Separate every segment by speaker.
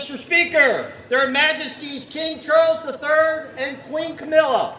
Speaker 1: Mr. Speaker, Their Majesties King Charles III and Queen Camilla.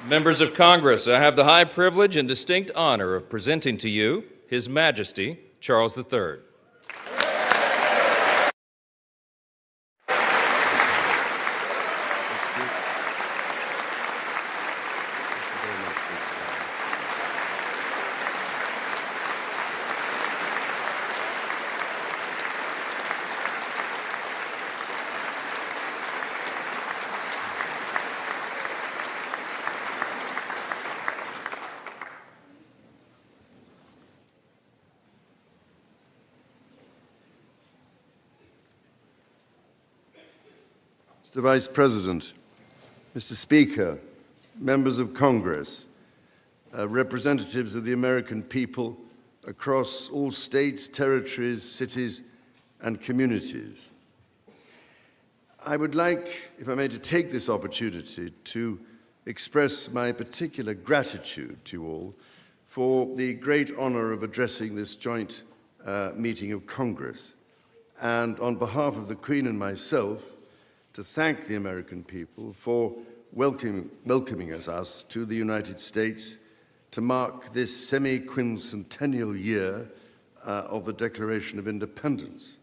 Speaker 2: Members of Congress, I have the high privilege and distinct honor of presenting to you His Majesty Charles III.
Speaker 3: Mr. Vice President, Mr. Speaker, members of Congress, representatives of the American people across all states, territories, cities, and communities. I would like, if I may, to take this opportunity to express my particular gratitude to you all for the great honor of addressing this joint meeting of Congress, and on behalf of the Queen and myself, to thank the American people for welcoming us to the United States to mark this semi-quincentennial year of the Declaration of Independence.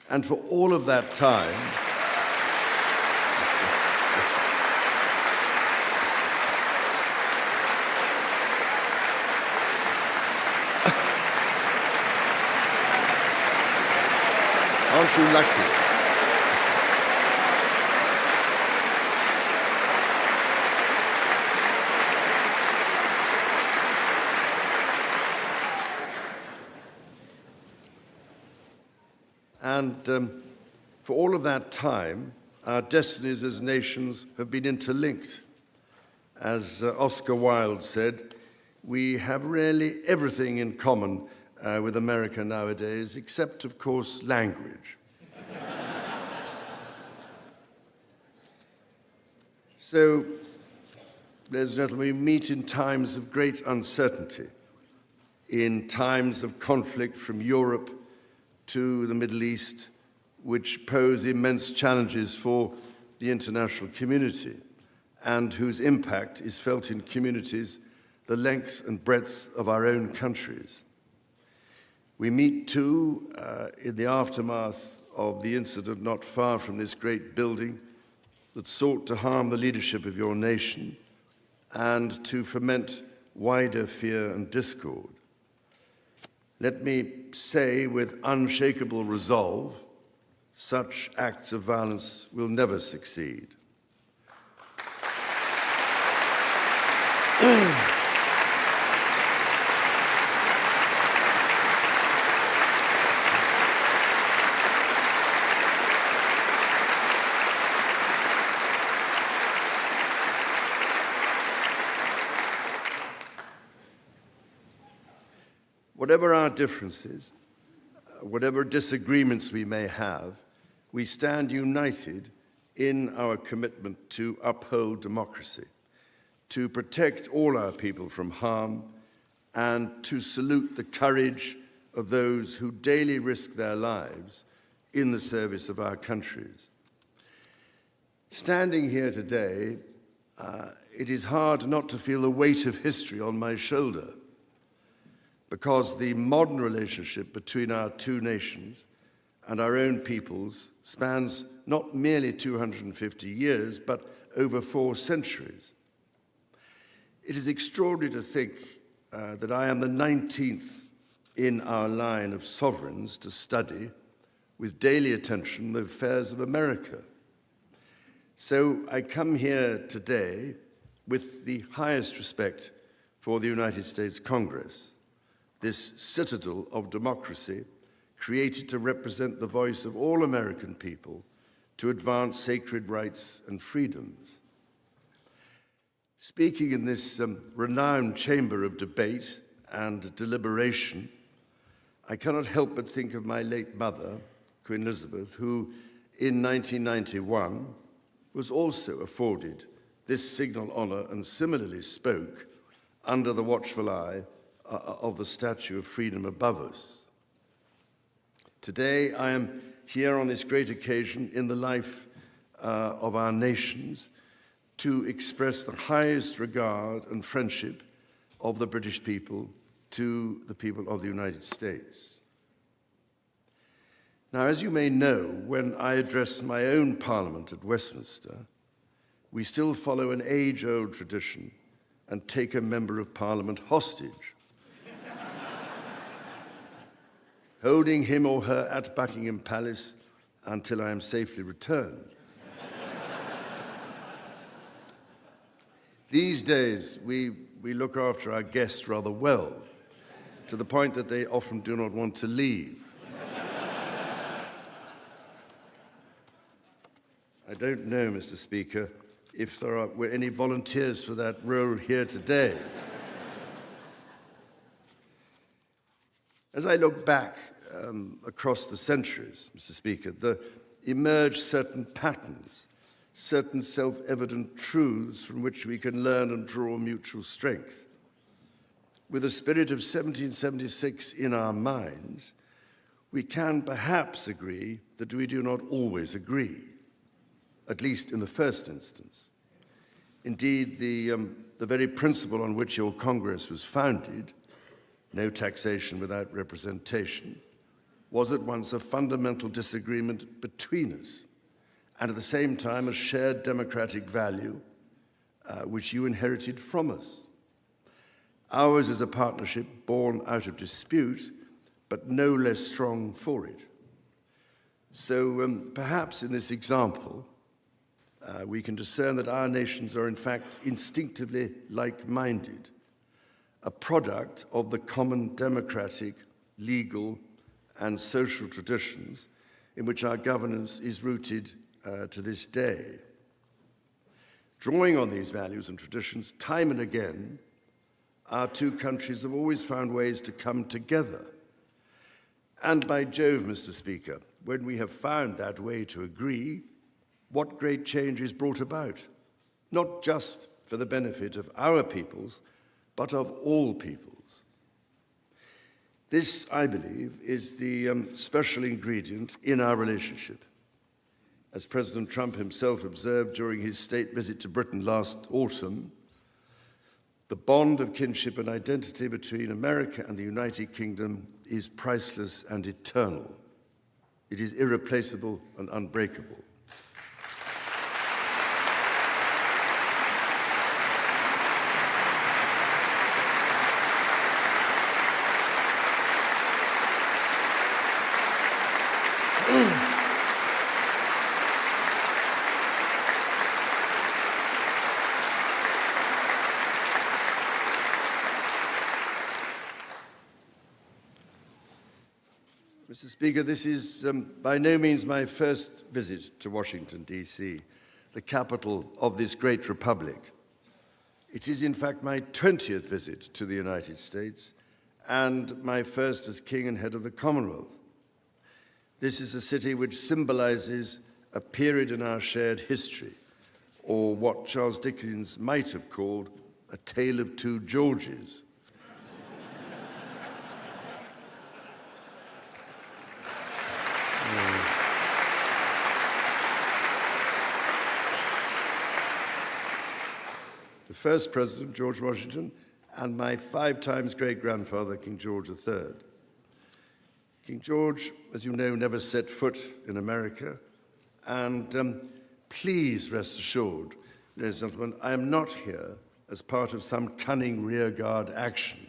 Speaker 3: And for all of that time, aren't you lucky? And for all of that time, our destinies as nations have been interlinked. As Oscar Wilde said, we have really everything in common with America nowadays, except, of course, language. So, ladies and gentlemen, we meet in times of great uncertainty, in times of conflict from Europe to the Middle East, which pose immense challenges for the international community and whose impact is felt in communities the length and breadth of our own countries. We meet, too, in the aftermath of the incident not far from this great building that sought to harm the leadership of your nation and to foment wider fear and discord. Let me say with unshakable resolve, such acts of violence will never succeed. Whatever our differences, whatever disagreements we may have, we stand united in our commitment to uphold democracy, to protect all our people from harm, and to salute the courage of those who daily risk their lives in the service of our countries. Standing here today, it is hard not to feel the weight of history on my shoulder, because the modern relationship between our two nations and our own peoples spans not merely 250 years, but over 4 centuries. It is extraordinary to think that I am the 19th in our line of sovereigns to study with daily attention the affairs of America. So I come here today with the highest respect for the United States Congress, this citadel of democracy created to represent the voice of all American people to advance sacred rights and freedoms. Speaking in this renowned chamber of debate and deliberation, I cannot help but think of my late mother, Queen Elizabeth, who in 1991 was also afforded this signal honor and similarly spoke under the watchful eye of the Statue of Freedom above us. Today, I am here on this great occasion in the life of our nations to express the highest regard and friendship of the British people to the people of the United States. Now, as you may know, when I address my own Parliament at Westminster, we still follow an age-old tradition and take a member of Parliament hostage, holding him or her at Buckingham Palace until I am safely returned. These days, we look after our guests rather well, to the point that they often do not want to leave. I don't know, Mr. Speaker, if there were any volunteers for that role here today. As I look back across the centuries, Mr. Speaker, there emerge certain patterns, certain self-evident truths from which we can learn and draw mutual strength. With the spirit of 1776 in our minds, we can perhaps agree that we do not always agree, at least in the first instance. Indeed, the very principle on which your Congress was founded, no taxation without representation, was at once a fundamental disagreement between us, and at the same time a shared democratic value which you inherited from us. Ours is a partnership born out of dispute, but no less strong for it. So perhaps in this example, we can discern that our nations are in fact instinctively like-minded, a product of the common democratic, legal, and social traditions in which our governance is rooted to this day. Drawing on these values and traditions, time and again, our two countries have always found ways to come together. And by Jove, Mr. Speaker, when we have found that way to agree, what great change is brought about, not just for the benefit of our peoples, but of all peoples. This, I believe, is the special ingredient in our relationship. As President Trump himself observed during his state visit to Britain last autumn, The bond of kinship and identity between America and the United Kingdom is priceless and eternal. It is irreplaceable and unbreakable. Mr. Speaker, this is by no means my first visit to Washington, D.C., the capital of this great republic. It is, in fact, my 20th visit to the United States and my first as King and head of the Commonwealth. This is a city which symbolizes a period in our shared history, or what Charles Dickens might have called a tale of two Georges. The first president, George Washington, and my 5 times great-grandfather, King George III. King George, as you know, never set foot in America, and please rest assured, ladies and gentlemen, I am not here as part of some cunning rearguard action.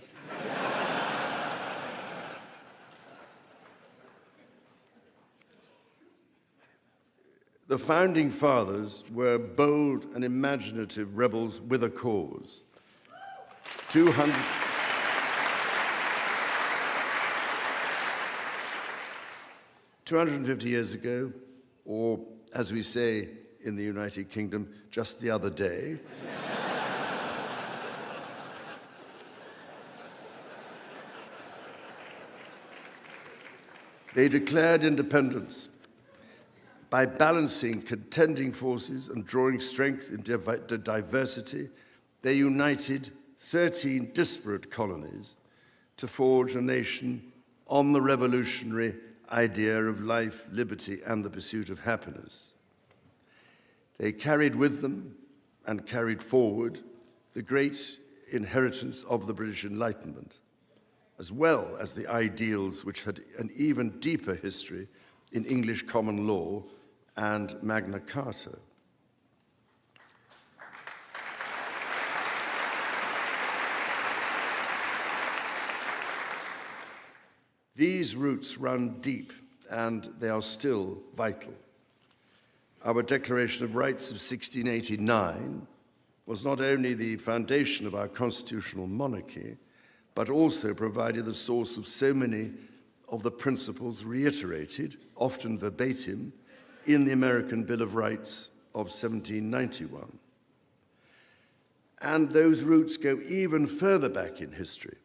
Speaker 3: The founding fathers were bold and imaginative rebels with a cause. 250 years ago, or as we say in the United Kingdom, just the other day, they declared independence. By balancing contending forces and drawing strength in diversity, they united 13 disparate colonies to forge a nation on the revolutionary idea of life, liberty, and the pursuit of happiness. They carried with them and carried forward the great inheritance of the British Enlightenment, as well as the ideals which had an even deeper history in English common law and Magna Carta. These roots run deep, and they are still vital. Our Declaration of Rights of 1689 was not only the foundation of our constitutional monarchy, but also provided the source of so many of the principles reiterated, often verbatim, in the American Bill of Rights of 1791. And those roots go even further back in history.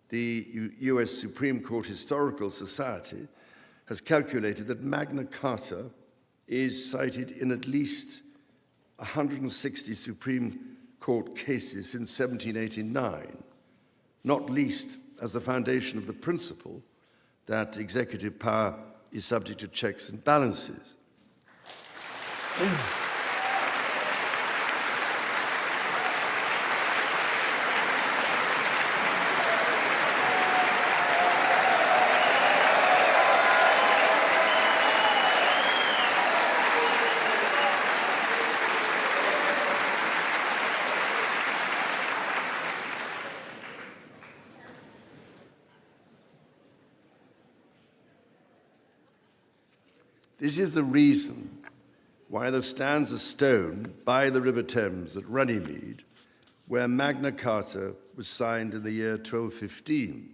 Speaker 3: The US Supreme Court Historical Society has calculated that Magna Carta is cited in at least 160 Supreme Court cases since 1789, not least as the foundation of the principle that executive power is subject to checks and balances. This is the reason why there stands a stone by the River Thames at Runnymede, where Magna Carta was signed in the year 1215.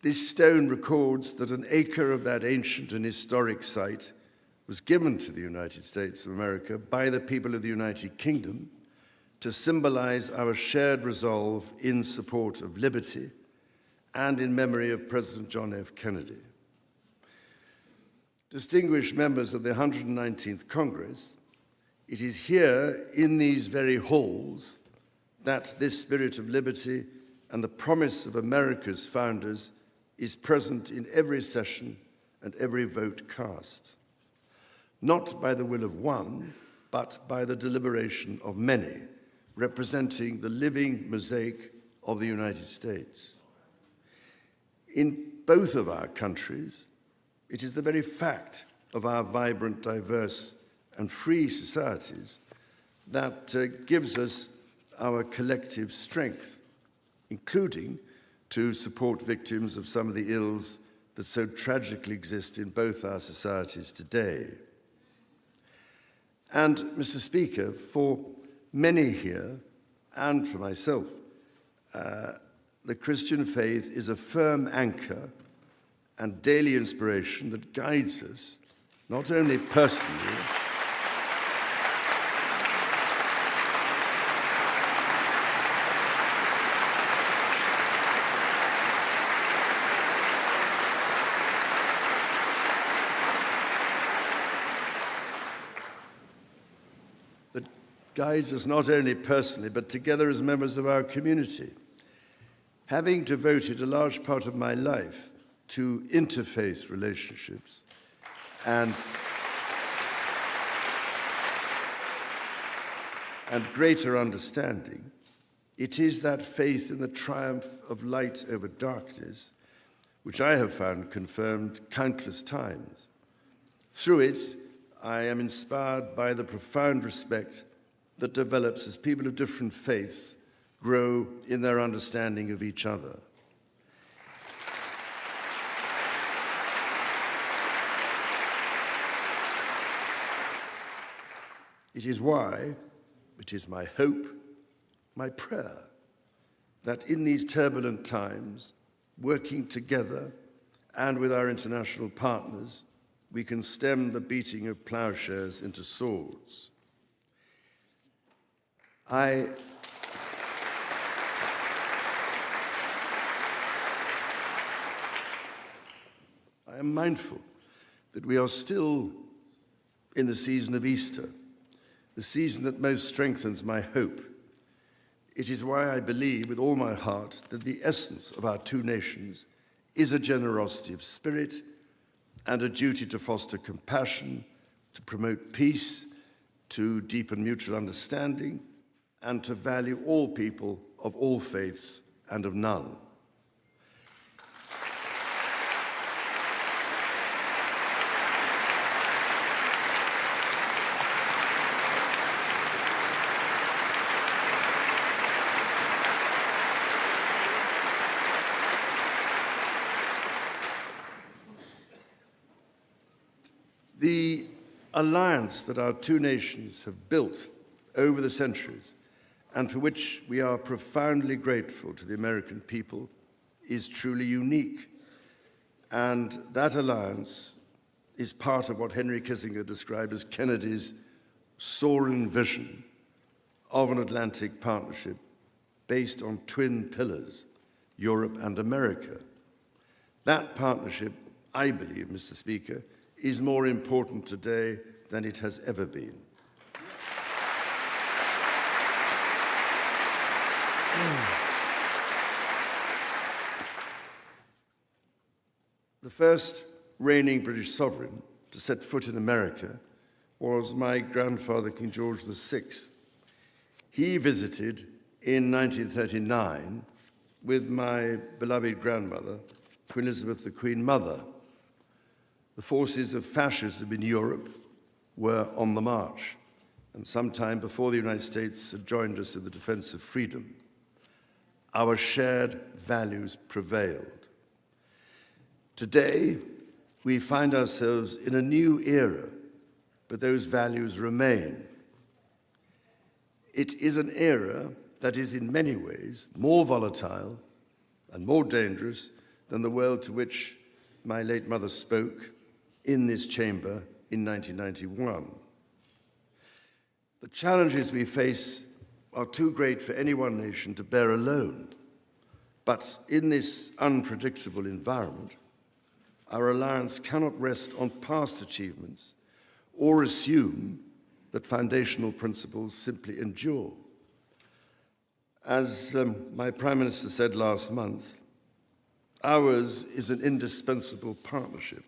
Speaker 3: This stone records that an acre of that ancient and historic site was given to the United States of America by the people of the United Kingdom to symbolize our shared resolve in support of liberty and in memory of President John F. Kennedy. Distinguished members of the 119th Congress, it is here in these very halls that this spirit of liberty and the promise of America's founders is present in every session and every vote cast, not by the will of one, but by the deliberation of many, representing the living mosaic of the United States. In both of our countries, it is the very fact of our vibrant, diverse, and free societies that gives us our collective strength, including to support victims of some of the ills that so tragically exist in both our societies today. And, Mr. Speaker, for many here, and for myself, the Christian faith is a firm anchor and daily inspiration that guides us, not only personally, that guides us not only personally, but together as members of our community. Having devoted a large part of my life to interfaith relationships and greater understanding, it is that faith in the triumph of light over darkness which I have found confirmed countless times. Through it, I am inspired by the profound respect that develops as people of different faiths grow in their understanding of each other. It is why, it is my hope, my prayer, that in these turbulent times, working together and with our international partners, we can stem the beating of plowshares into swords. I am mindful that we are still in the season of Easter, the season that most strengthens my hope. It is why I believe with all my heart that the essence of our two nations is a generosity of spirit and a duty to foster compassion, to promote peace, to deepen mutual understanding, and to value all people of all faiths and of none. The alliance that our two nations have built over the centuries, and for which we are profoundly grateful to the American people, is truly unique. And that alliance is part of what Henry Kissinger described as Kennedy's soaring vision of an Atlantic partnership based on twin pillars, Europe and America. That partnership, I believe, Mr. Speaker, is more important today than it has ever been. The first reigning British sovereign to set foot in America was my grandfather, King George VI. He visited in 1939 with my beloved grandmother, Queen Elizabeth, the Queen Mother. The forces of fascism in Europe were on the march, and sometime before the United States had joined us in the defense of freedom. Our shared values prevailed. Today, we find ourselves in a new era, but those values remain. It is an era that is in many ways more volatile and more dangerous than the world to which my late mother spoke in this chamber in 1991. The challenges we face are too great for any one nation to bear alone. But in this unpredictable environment, our alliance cannot rest on past achievements or assume that foundational principles simply endure. As my Prime Minister said last month, ours is an indispensable partnership.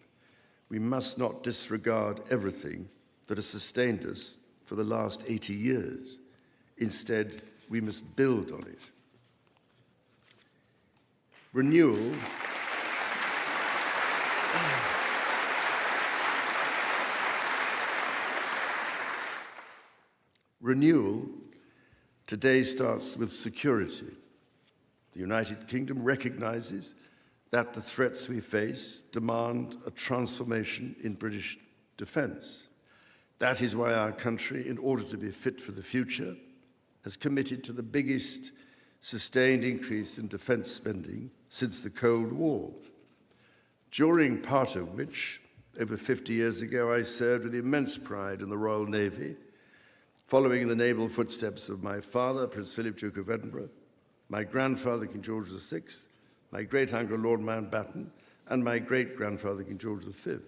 Speaker 3: We must not disregard everything that has sustained us for the last 80 years. Instead, we must build on it. Renewal today starts with security. The United Kingdom recognizes that the threats we face demand a transformation in British defense. That is why our country, in order to be fit for the future, has committed to the biggest sustained increase in defense spending since the Cold War, during part of which, over 50 years ago, I served with immense pride in the Royal Navy, following in the naval footsteps of my father, Prince Philip, Duke of Edinburgh, my grandfather, King George VI, my great-uncle, Lord Mountbatten, and my great-grandfather, King George V.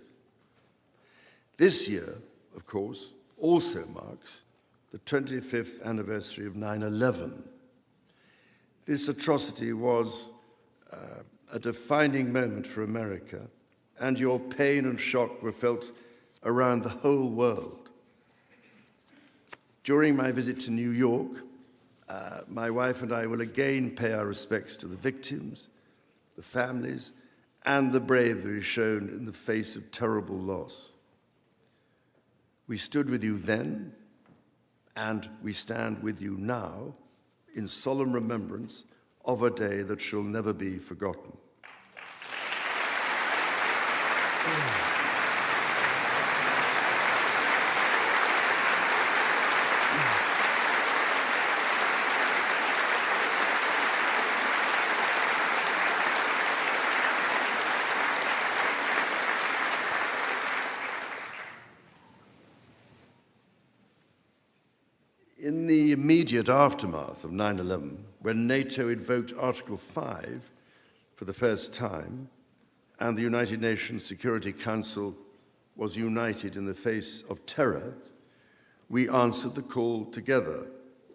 Speaker 3: This year, of course, also marks the 25th anniversary of 9/11. This atrocity was a defining moment for America, and your pain and shock were felt around the whole world. During my visit to New York, my wife and I will again pay our respects to the victims, the families, and the bravery shown in the face of terrible loss. We stood with you then, and we stand with you now in solemn remembrance of a day that shall never be forgotten. In the immediate aftermath of 9/11, when NATO invoked Article 5 for the first time, and the United Nations Security Council was united in the face of terror, we answered the call together,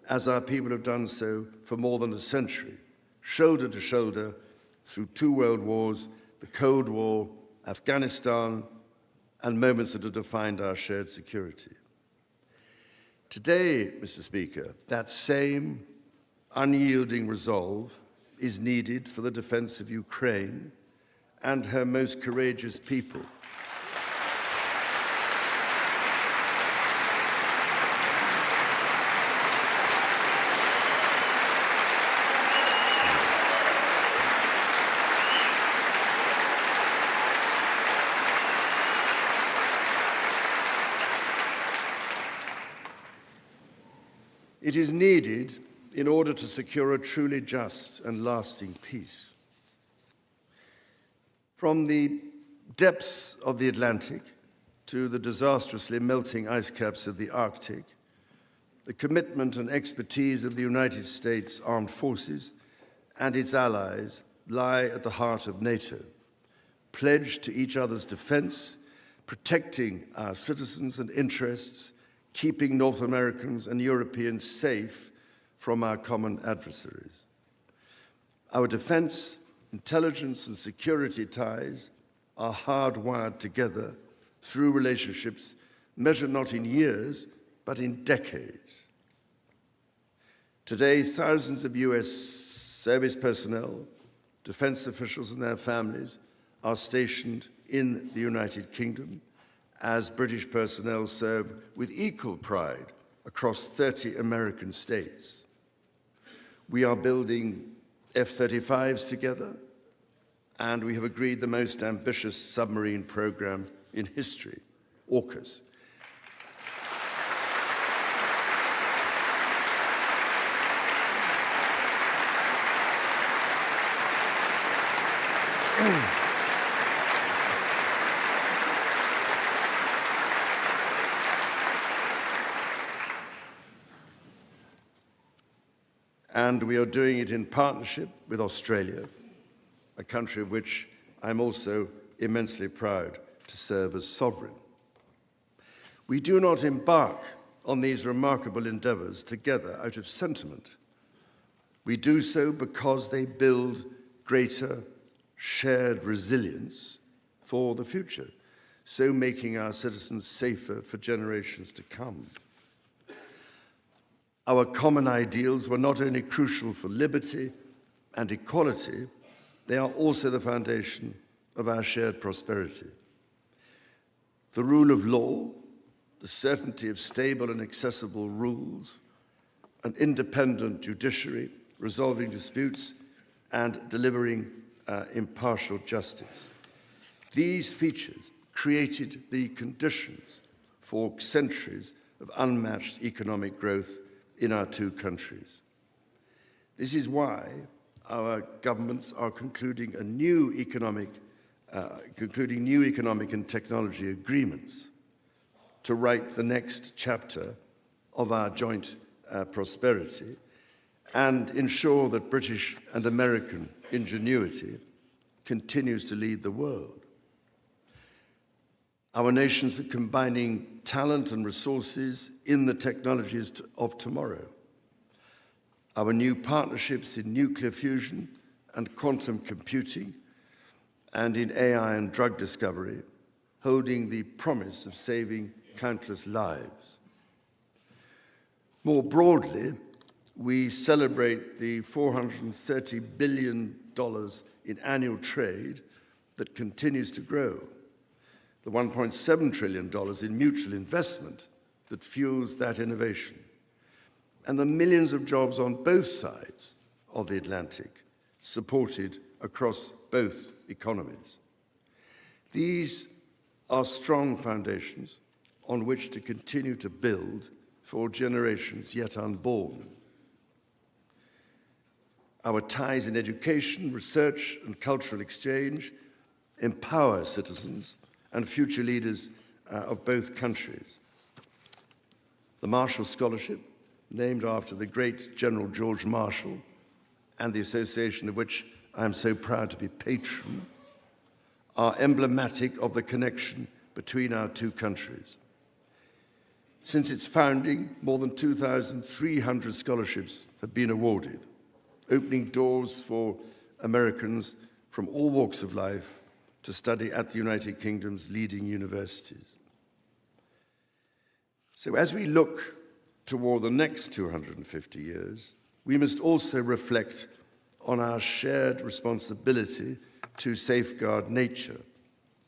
Speaker 3: as our people have done so for more than a century, shoulder to shoulder through 2 world wars, the Cold War, Afghanistan, and moments that have defined our shared security. Today, Mr. Speaker, that same unyielding resolve is needed for the defense of Ukraine and her most courageous people. It is needed in order to secure a truly just and lasting peace. From the depths of the Atlantic to the disastrously melting ice caps of the Arctic, the commitment and expertise of the United States Armed Forces and its allies lie at the heart of NATO, pledged to each other's defense, protecting our citizens and interests, keeping North Americans and Europeans safe from our common adversaries. Our defense, intelligence, and security ties are hardwired together through relationships measured not in years, but in decades. Today, thousands of US service personnel, defense officials, and their families are stationed in the United Kingdom, as British personnel serve with equal pride across 30 American states. We are building F-35s together, and we have agreed the most ambitious submarine program in history, AUKUS. And we are doing it in partnership with Australia, a country of which I'm also immensely proud to serve as sovereign. We do not embark on these remarkable endeavors together out of sentiment. We do so because they build greater shared resilience for the future, so making our citizens safer for generations to come. Our common ideals were not only crucial for liberty and equality, they are also the foundation of our shared prosperity. The rule of law, the certainty of stable and accessible rules, an independent judiciary resolving disputes and delivering impartial justice. These features created the conditions for centuries of unmatched economic growth in our two countries. This is why our governments are concluding new economic and technology agreements to write the next chapter of our joint prosperity and ensure that British and American ingenuity continues to lead the world. Our nations are combining talent and resources in the technologies of tomorrow. Our new partnerships in nuclear fusion and quantum computing and in AI and drug discovery, holding the promise of saving countless lives. More broadly, we celebrate the $430 billion in annual trade that continues to grow, the $1.7 trillion in mutual investment that fuels that innovation, and the millions of jobs on both sides of the Atlantic, supported across both economies. These are strong foundations on which to continue to build for generations yet unborn. Our ties in education, research, and cultural exchange empower citizens and future leaders of both countries. The Marshall Scholarship, named after the great General George Marshall, and the association of which I am so proud to be patron, are emblematic of the connection between our two countries. Since its founding, more than 2,300 scholarships have been awarded, opening doors for Americans from all walks of life to study at the United Kingdom's leading universities. So as we look toward the next 250 years, we must also reflect on our shared responsibility to safeguard nature,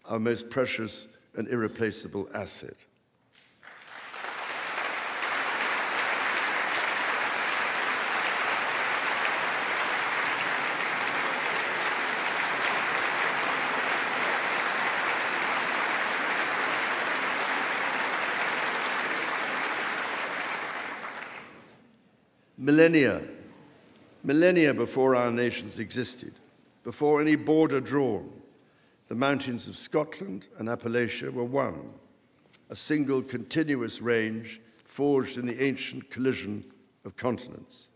Speaker 3: our most precious and irreplaceable asset. Millennia before our nations existed, before any border drawn, the mountains of Scotland and Appalachia were one, a single continuous range forged in the ancient collision of continents.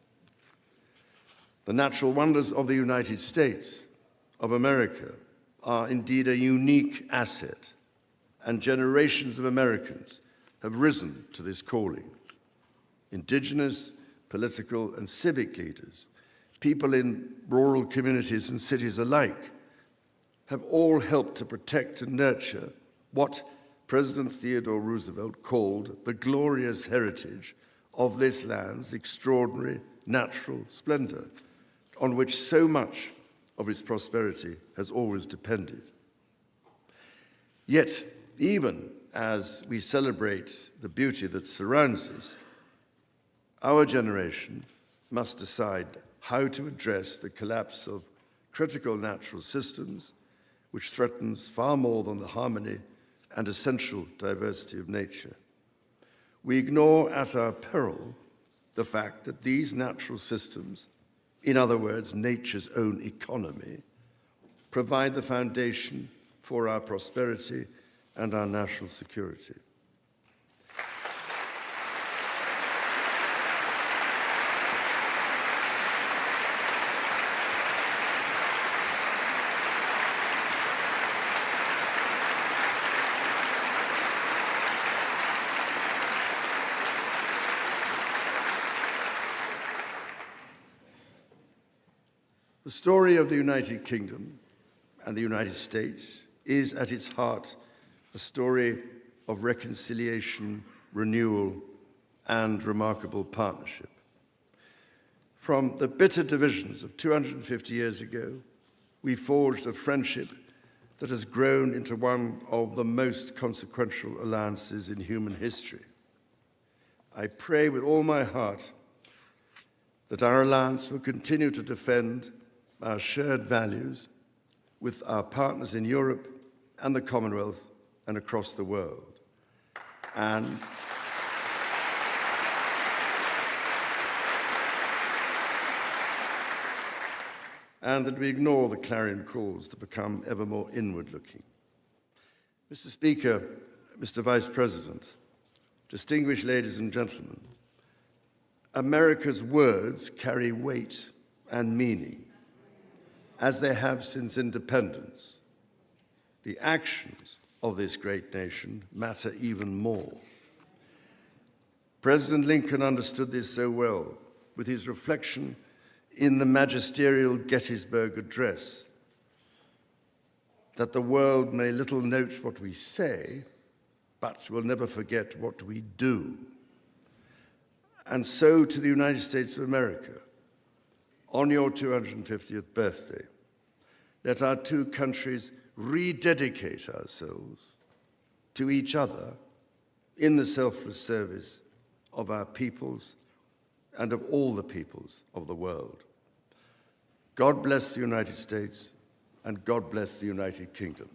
Speaker 3: The natural wonders of the United States of America are indeed a unique asset, and generations of Americans have risen to this calling. Indigenous, political, and civic leaders, people in rural communities and cities alike, have all helped to protect and nurture what President Theodore Roosevelt called the glorious heritage of this land's extraordinary natural splendor, on which so much of its prosperity has always depended. Yet, even as we celebrate the beauty that surrounds us, our generation must decide how to address the collapse of critical natural systems, which threatens far more than the harmony and essential diversity of nature. We ignore at our peril the fact that these natural systems, in other words, nature's own economy, provide the foundation for our prosperity and our national security. The story of the United Kingdom and the United States is at its heart a story of reconciliation, renewal, and remarkable partnership. From the bitter divisions of 250 years ago, we forged a friendship that has grown into one of the most consequential alliances in human history. I pray with all my heart that our alliance will continue to defend our shared values with our partners in Europe and the Commonwealth and across the world. And that we ignore the clarion calls to become ever more inward-looking. Mr. Speaker, Mr. Vice President, distinguished ladies and gentlemen, America's words carry weight and meaning, as they have since independence. The actions of this great nation matter even more. President Lincoln understood this so well with his reflection in the magisterial Gettysburg Address, that the world may little note what we say, but will never forget what we do. And so to the United States of America, on your 250th birthday, let our two countries rededicate ourselves to each other in the selfless service of our peoples and of all the peoples of the world. God bless the United States, and God bless the United Kingdom.